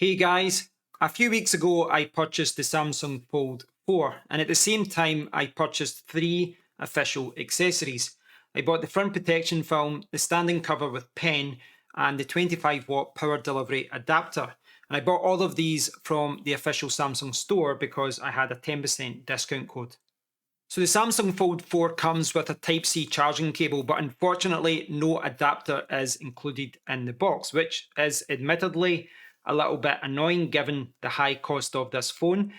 Hey guys, a few weeks ago I purchased the Samsung Fold 4 and at the same time I purchased 3 official accessories. I bought the front protection film, the standing cover with pen and the 25-watt power delivery adapter. And I bought all of these from the official Samsung store because I had a 10% discount code. So the Samsung Fold 4 comes with a Type-C charging cable, but unfortunately no adapter is included in the box, which is admittedly a little bit annoying given the high cost of this phone.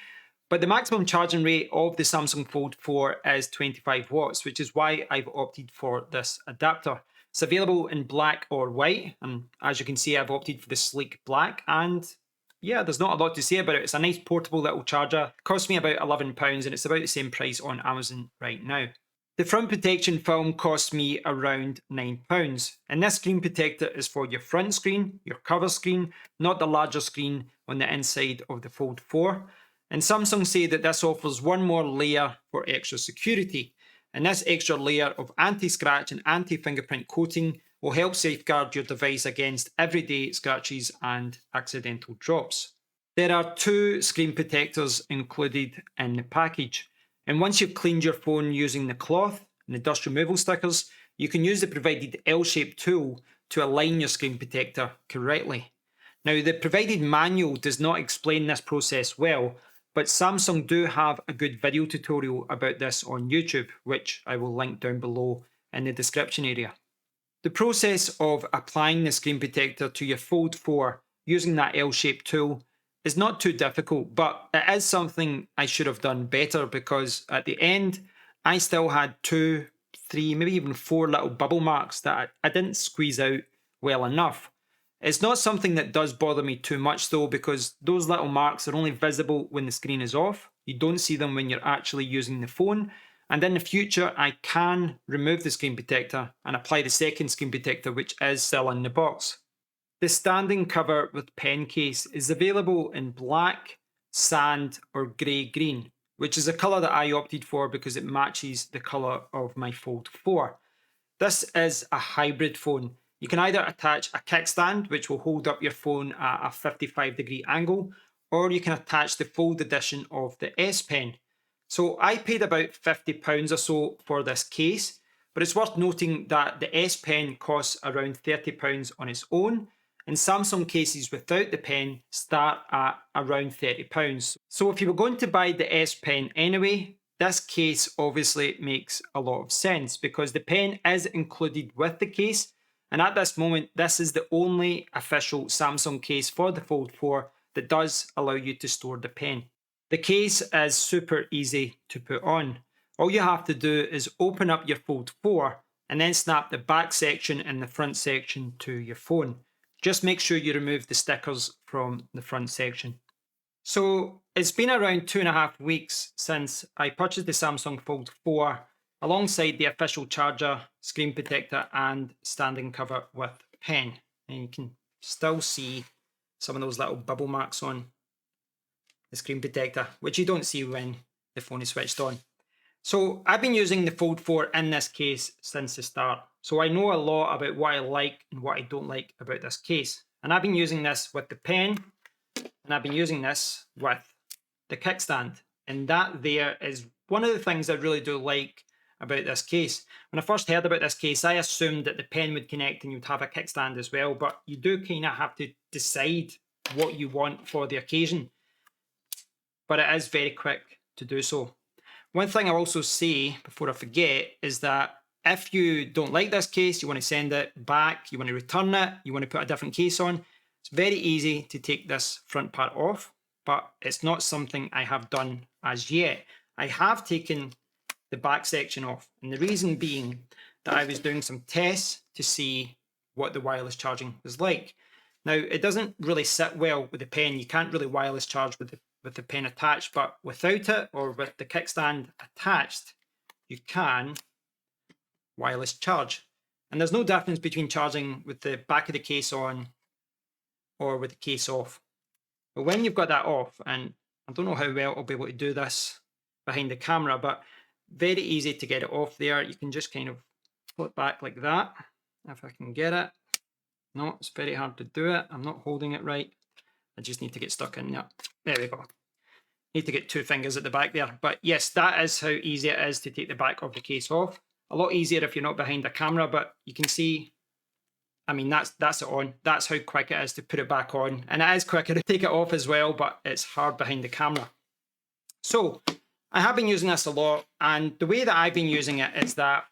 But the maximum charging rate of the Samsung Fold 4 is 25 watts, which is why I've opted for this adapter. It's available in black or white, and as you can see, I've opted for the sleek black, and yeah, there's not a lot to say about it. It's a nice portable little charger. It cost me about £11 and it's about the same price on Amazon right now. The front protection film cost me around £9. And this screen protector is for your front screen, your cover screen, not the larger screen on the inside of the Fold 4. And Samsung say that this offers one more layer for extra security. And this extra layer of anti-scratch and anti-fingerprint coating will help safeguard your device against everyday scratches and accidental drops. There are 2 screen protectors included in the package. And once you've cleaned your phone using the cloth and the dust removal stickers, you can use the provided L-shaped tool to align your screen protector correctly. Now, the provided manual does not explain this process well, but Samsung do have a good video tutorial about this on YouTube, which I will link down below in the description area. The process of applying the screen protector to your Fold 4 using that L-shaped tool is not too difficult, but it is something I should have done better because at the end, I still had 2, 3, maybe even 4 little bubble marks that I didn't squeeze out well enough. It's not something that does bother me too much though, because those little marks are only visible when the screen is off. You don't see them when you're actually using the phone. And in the future, I can remove the screen protector and apply the second screen protector, which is still in the box. The standing cover with pen case is available in black, sand, or grey green, which is a colour that I opted for because it matches the colour of my Fold 4. This is a hybrid phone. You can either attach a kickstand, which will hold up your phone at a 55-degree angle, or you can attach the Fold edition of the S Pen. So I paid about £50 or so for this case, but it's worth noting that the S Pen costs around £30 on its own, and Samsung cases without the pen start at around £30. So if you were going to buy the S Pen anyway, this case obviously makes a lot of sense because the pen is included with the case, and at this moment this is the only official Samsung case for the Fold 4 that does allow you to store the pen. The case is super easy to put on. All you have to do is open up your Fold 4 and then snap the back section and the front section to your phone. Just make sure you remove the stickers from the front section. So it's been around 2.5 weeks since I purchased the Samsung Fold 4 alongside the official charger, screen protector and standing cover with pen. And you can still see some of those little bubble marks on the screen protector, which you don't see when the phone is switched on. So I've been using the Fold 4 in this case since the start. So I know a lot about what I like and what I don't like about this case. And I've been using this with the pen, and I've been using this with the kickstand. And that there is one of the things I really do like about this case. When I first heard about this case, I assumed that the pen would connect and you'd have a kickstand as well, but you do kind of have to decide what you want for the occasion. But it is very quick to do so. One thing I'll also say before I forget is that if you don't like this case, you want to send it back, you want to return it, you want to put a different case on, it's very easy to take this front part off, but it's not something I have done as yet. I have taken the back section off, and the reason being that I was doing some tests to see what the wireless charging was like. Now, it doesn't really sit well with the pen. You can't really wireless charge with the pen attached, but without it or with the kickstand attached, you can wireless charge. And there's no difference between charging with the back of the case on or with the case off. But when you've got that off, and I don't know how well I'll be able to do this behind the camera, but very easy to get it off there. You can just kind of flip back like that, if I can get it. No, it's very hard to do it. I'm not holding it right. I just need to get stuck in there. There we go. Need to get 2 fingers at the back there. But yes, that is how easy it is to take the back of the case off. A lot easier if you're not behind a camera, but you can see, I mean, that's it on. That's how quick it is to put it back on. And it is quicker to take it off as well, but it's hard behind the camera. So I have been using this a lot, and the way that I've been using it is that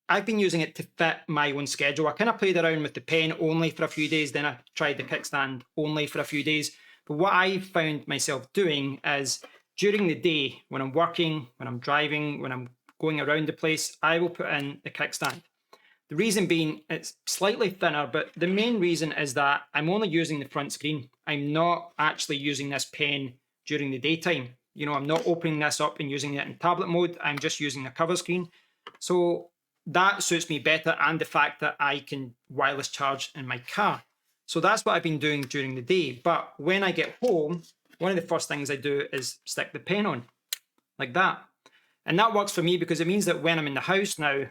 I've been using it to fit my own schedule. I kind of played around with the pen only for a few days, then I tried the kickstand only for a few days. But what I found myself doing is during the day, when I'm working, when I'm driving, when I'm going around the place, I will put in the kickstand. The reason being, it's slightly thinner, but the main reason is that I'm only using the front screen. I'm not actually using this pen during the daytime. You know, I'm not opening this up and using it in tablet mode. I'm just using the cover screen. So that suits me better, and the fact that I can wireless charge in my car. So that's what I've been doing during the day. But when I get home, one of the first things I do is stick the pen on, like that. And that works for me because it means that when I'm in the house now,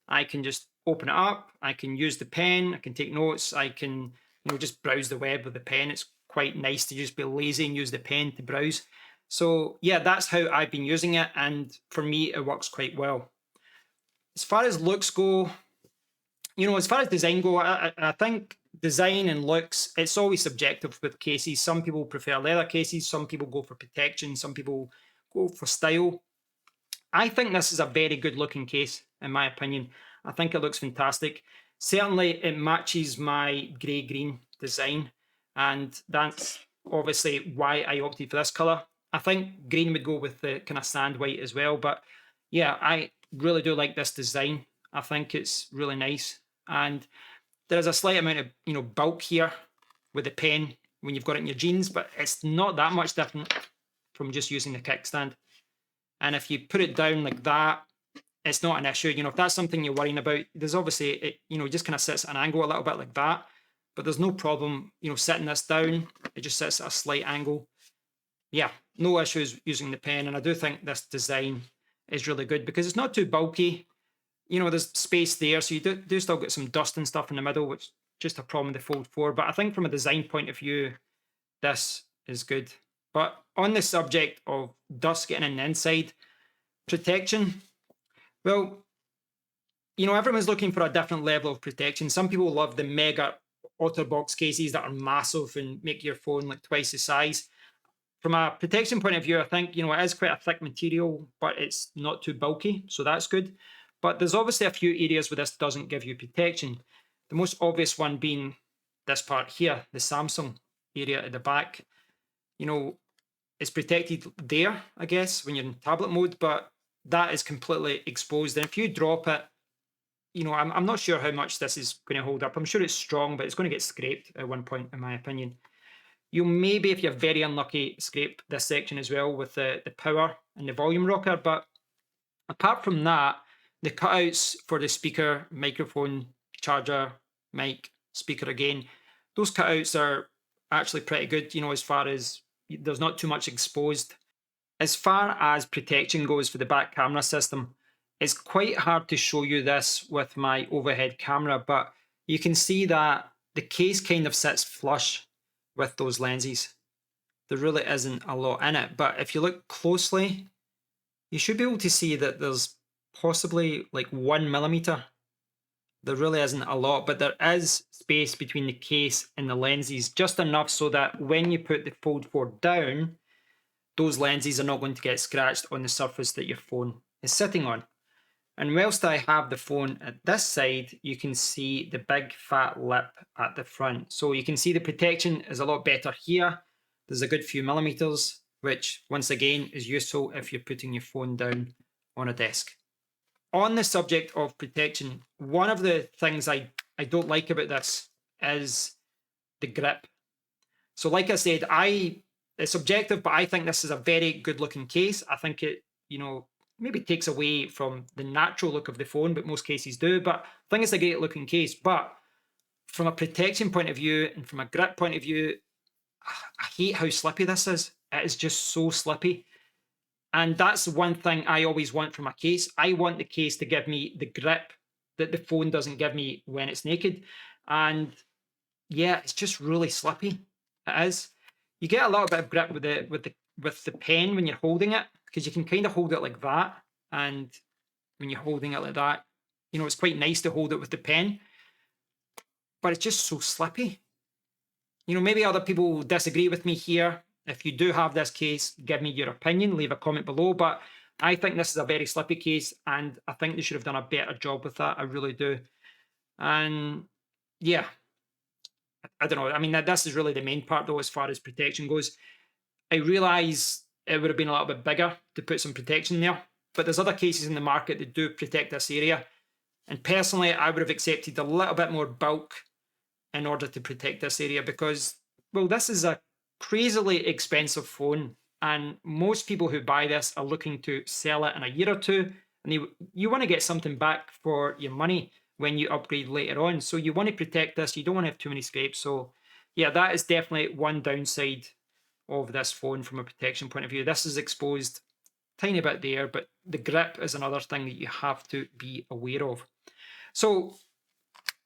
I can just open it up, I can use the pen, I can take notes, I can, just browse the web with the pen. It's quite nice to just be lazy and use the pen to browse. So yeah, that's how I've been using it, and for me, it works quite well. As far as looks go, as far as design go, I think design and looks, it's always subjective with cases. Some people prefer leather cases, some people go for protection, some people go for style. I think this is a very good looking case, in my opinion. I think it looks fantastic. Certainly it matches my grey-green design, and that's obviously why I opted for this colour. I think green would go with the kind of sand white as well, but yeah, I really do like this design. I think it's really nice, and there's a slight amount of bulk here with the pen when you've got it in your jeans, but it's not that much different from just using the kickstand. And if you put it down like that, it's not an issue. If that's something you're worrying about, there's obviously, it just kind of sits at an angle a little bit like that, but there's no problem, sitting this down. It just sits at a slight angle. Yeah, no issues using the pen. And I do think this design is really good because it's not too bulky. There's space there, so you do still get some dust and stuff in the middle, which is just a problem with the Fold 4. But I think from a design point of view, this is good. But on the subject of dust getting in the inside, protection, well, everyone's looking for a different level of protection. Some people love the mega OtterBox cases that are massive and make your phone like twice the size. From a protection point of view, I think, it is quite a thick material, but it's not too bulky, so that's good. But there's obviously a few areas where this doesn't give you protection. The most obvious one being this part here, the Samsung area at the back. It's protected there, I guess, when you're in tablet mode, but that is completely exposed. And if you drop it, I'm not sure how much this is going to hold up. I'm sure it's strong, but it's going to get scraped at one point, in my opinion. You'll maybe, if you're very unlucky, scrape this section as well with the power and the volume rocker. But apart from that, the cutouts for the speaker, microphone, charger, mic, speaker again, those cutouts are actually pretty good, as far as there's not too much exposed. As far as protection goes for the back camera system, it's quite hard to show you this with my overhead camera, but you can see that the case kind of sits flush with those lenses. There really isn't a lot in it, but if you look closely, you should be able to see that there's possibly like 1 millimeter. There really isn't a lot, but there is space between the case and the lenses, just enough so that when you put the Fold 4 down, those lenses are not going to get scratched on the surface that your phone is sitting on. And whilst I have the phone at this side, you can see the big fat lip at the front. So you can see the protection is a lot better here. There's a good few millimeters, which once again is useful if you're putting your phone down on a desk. On the subject of protection, one of the things I don't like about this is the grip. So like I said, it's subjective, but I think this is a very good looking case. I think it, maybe takes away from the natural look of the phone, but most cases do. But I think it's a great looking case. But from a protection point of view and from a grip point of view, I hate how slippy this is. It is just so slippy. And that's one thing I always want from a case. I want the case to give me the grip that the phone doesn't give me when it's naked. And yeah, it's just really slippy. it is. You get a little bit of grip with the pen when you're holding it, because you can kind of hold it like that, and when you're holding it like that, you know, it's quite nice to hold it with the pen, but it's just so slippy. You know, maybe other people will disagree with me here. If you do have this case, give me your opinion, leave a comment below, but I think this is a very slippy case, and I think they should have done a better job with that. I really do. And yeah, I don't know. I mean, this is really the main part, though, as far as protection goes. I realise it would have been a little bit bigger to put some protection there, but there's other cases in the market that do protect this area. And personally, I would have accepted a little bit more bulk in order to protect this area because, well, this is a crazily expensive phone. And most people who buy this are looking to sell it in a year or two. And you want to get something back for your money when you upgrade later on. So you want to protect this. You don't want to have too many scrapes. So yeah, that is definitely one downside of this phone from a protection point of view. This is exposed tiny bit there, but the grip is another thing that you have to be aware of. So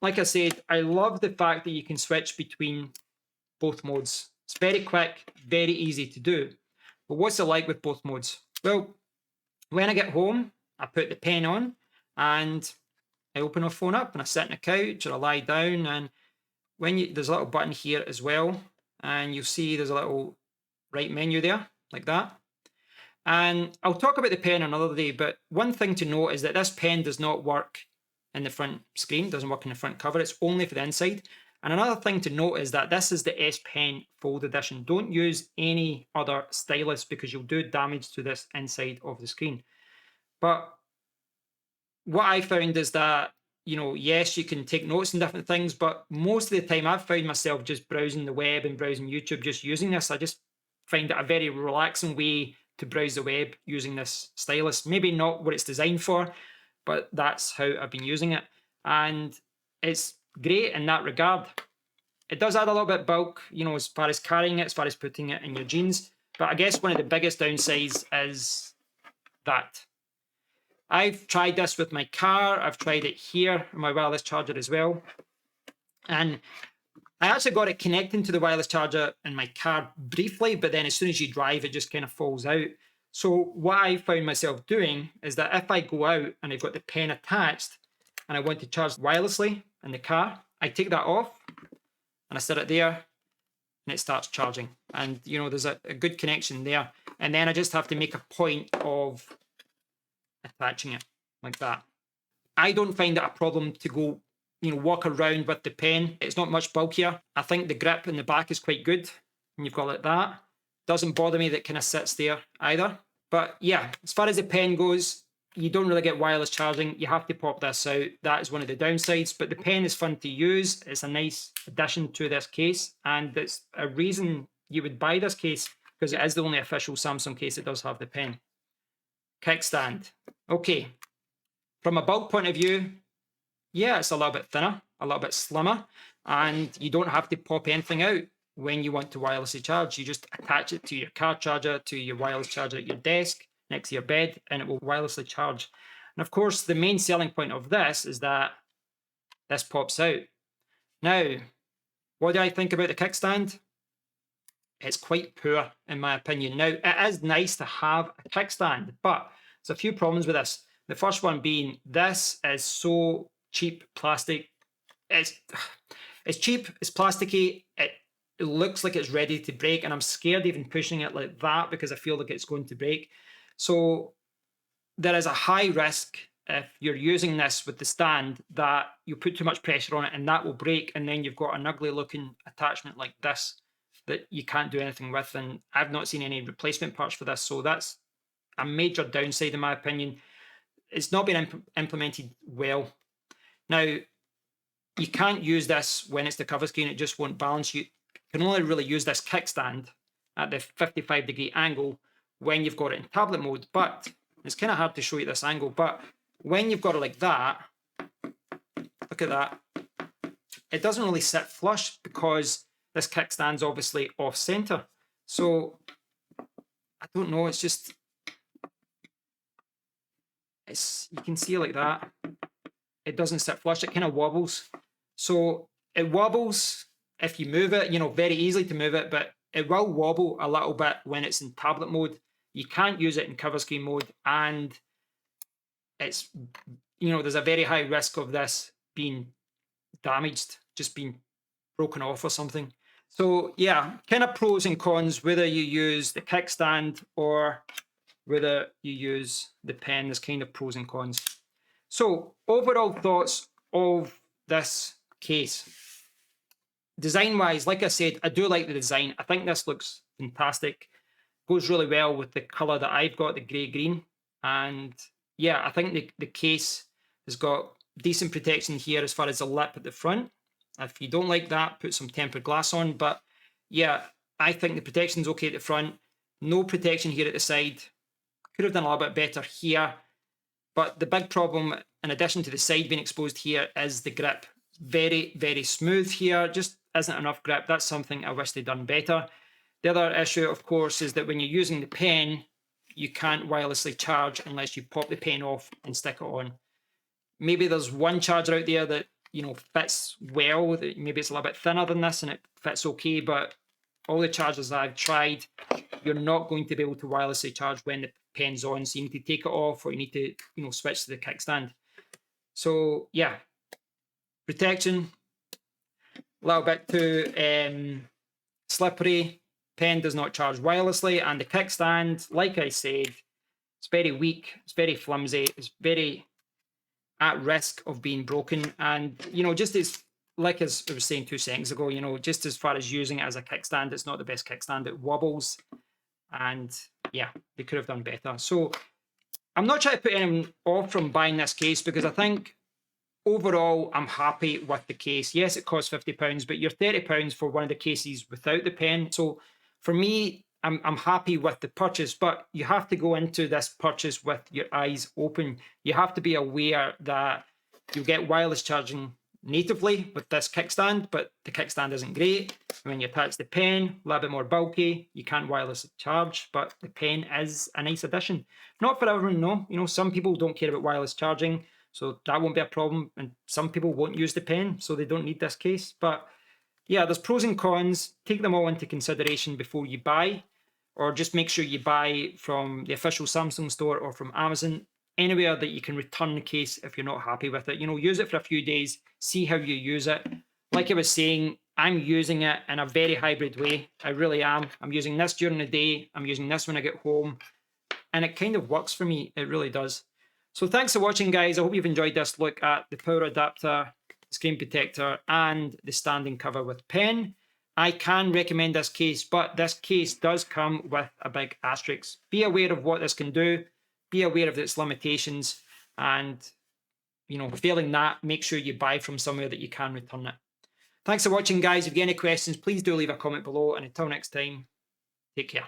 like I said, I love the fact that you can switch between both modes. It's very quick, very easy to do. But what's it like with both modes? Well, when I get home, I put the pen on and I open my phone up and I sit on the couch or I lie down, and there's a little button here as well, and you'll see there's a little right menu there, like that. And I'll talk about the pen another day, but one thing to note is that this pen does not work in the front screen, doesn't work in the front cover, it's only for the inside. And another thing to note is that this is the S Pen Fold Edition. Don't use any other stylus because you'll do damage to this inside of the screen. But what I found is that, you know, yes, you can take notes and different things, but most of the time I've found myself just browsing the web and browsing YouTube, just using this. I just find it a very relaxing way to browse the web using this stylus. Maybe not what it's designed for, but that's how I've been using it. And it's great in that regard. It does add a little bit of bulk, you know, as far as carrying it, as far as putting it in your jeans. But I guess one of the biggest downsides is that. I've tried this with my car. I've tried it here on my wireless charger as well. And I actually got it connecting to the wireless charger in my car briefly, but then as soon as you drive, it just kind of falls out. So what I found myself doing is that if I go out and I've got the pen attached and I want to charge wirelessly in the car, I take that off and I set it there and it starts charging. And, you know, there's a good connection there. And then I just have to make a point of attaching it like that. I don't find it a problem to go, you know, walk around with the pen. It's not much bulkier. I think the grip in the back is quite good. And you've got like that. Doesn't bother me that it kind of sits there either. But yeah, as far as the pen goes, you don't really get wireless charging. You have to pop this out. That is one of the downsides. But the pen is fun to use. It's a nice addition to this case. And it's a reason you would buy this case, because it is the only official Samsung case that does have the pen. Kickstand. Okay. From a bulk point of view, yeah, it's a little bit thinner, a little bit slimmer, and you don't have to pop anything out when you want to wirelessly charge. You just attach it to your car charger, to your wireless charger at your desk, next to your bed, and it will wirelessly charge. And of course, the main selling point of this is that this pops out. Now, what do I think about the kickstand? It's quite poor, in my opinion. Now, it is nice to have a kickstand, but there's a few problems with this. The first one being, this is so cheap plastic. It's cheap, it's plasticky, it looks like it's ready to break, and I'm scared even pushing it like that because I feel like it's going to break. So there is a high risk if you're using this with the stand that you put too much pressure on it and that will break, and then you've got an ugly looking attachment like this that you can't do anything with, and I've not seen any replacement parts for this, so that's a major downside in my opinion. It's not been implemented well. Now, you can't use this when it's the cover screen, it just won't balance. You can only really use this kickstand at the 55-degree angle when you've got it in tablet mode, but it's kind of hard to show you this angle, but when you've got it like that, look at that, it doesn't really sit flush because this kickstand's obviously off center. So I don't know, it's just, you can see it like that. It doesn't sit flush, it kind of wobbles. So it wobbles if you move it, very easily to move it, but it will wobble a little bit when it's in tablet mode. You can't use it in cover screen mode, and it's, there's a very high risk of this being damaged, just being broken off or something. So yeah, kind of pros and cons, whether you use the kickstand or whether you use the pen. There's kind of pros and cons. So overall thoughts of this case. Design wise, like I said, I do like the design. I think this looks fantastic. Goes really well with the color that I've got, the grey green. And yeah, I think the case has got decent protection here as far as the lip at the front. If you don't like that, put some tempered glass on. But yeah, I think the protection's okay at the front. No protection here at the side. Could have done a little bit better here. But the big problem, in addition to the side being exposed here, is the grip. Very, very smooth here. Just isn't enough grip. That's something I wish they'd done better. The other issue, of course, is that when you're using the pen, you can't wirelessly charge unless you pop the pen off and stick it on. Maybe there's one charger out there that, fits well. Maybe it's a little bit thinner than this and it fits okay, but all the chargers I've tried, you're not going to be able to wirelessly charge when the pen's on. So you need to take it off, or you need to, switch to the kickstand. So yeah, protection, a little bit too slippery. Pen does not charge wirelessly, and the kickstand, like I said, it's very weak, it's very flimsy, it's very at risk of being broken. And just as like as I was saying 2 seconds ago, just as far as using it as a kickstand, it's not the best kickstand. It wobbles, and yeah, they could have done better. So I'm not trying to put anyone off from buying this case, because I think overall I'm happy with the case. Yes, it costs £50, but you're £30 for one of the cases without the pen. So for me, I'm happy with the purchase, but you have to go into this purchase with your eyes open. You have to be aware that you'll get wireless charging natively with this kickstand, but the kickstand isn't great. When you attach the pen, a little bit more bulky, you can't wirelessly charge, but the pen is a nice addition. Not for everyone, no. Some people don't care about wireless charging, so that won't be a problem, and some people won't use the pen, so they don't need this case. But yeah, there's pros and cons. Take them all into consideration before you buy, or just make sure you buy from the official Samsung store or from Amazon, anywhere that you can return the case if you're not happy with it. Use it for a few days, see how you use it. Like I was saying, I'm using it in a very hybrid way. I really am. I'm using this during the day. I'm using this when I get home. And it kind of works for me. It really does. So thanks for watching, guys. I hope you've enjoyed this look at the power adapter, screen protector, and the standing cover with pen. I can recommend this case, but this case does come with a big asterisk. Be aware of what this can do. Be aware of its limitations. And, failing that, make sure you buy from somewhere that you can return it. Thanks for watching, guys. If you have any questions, please do leave a comment below. And until next time, take care.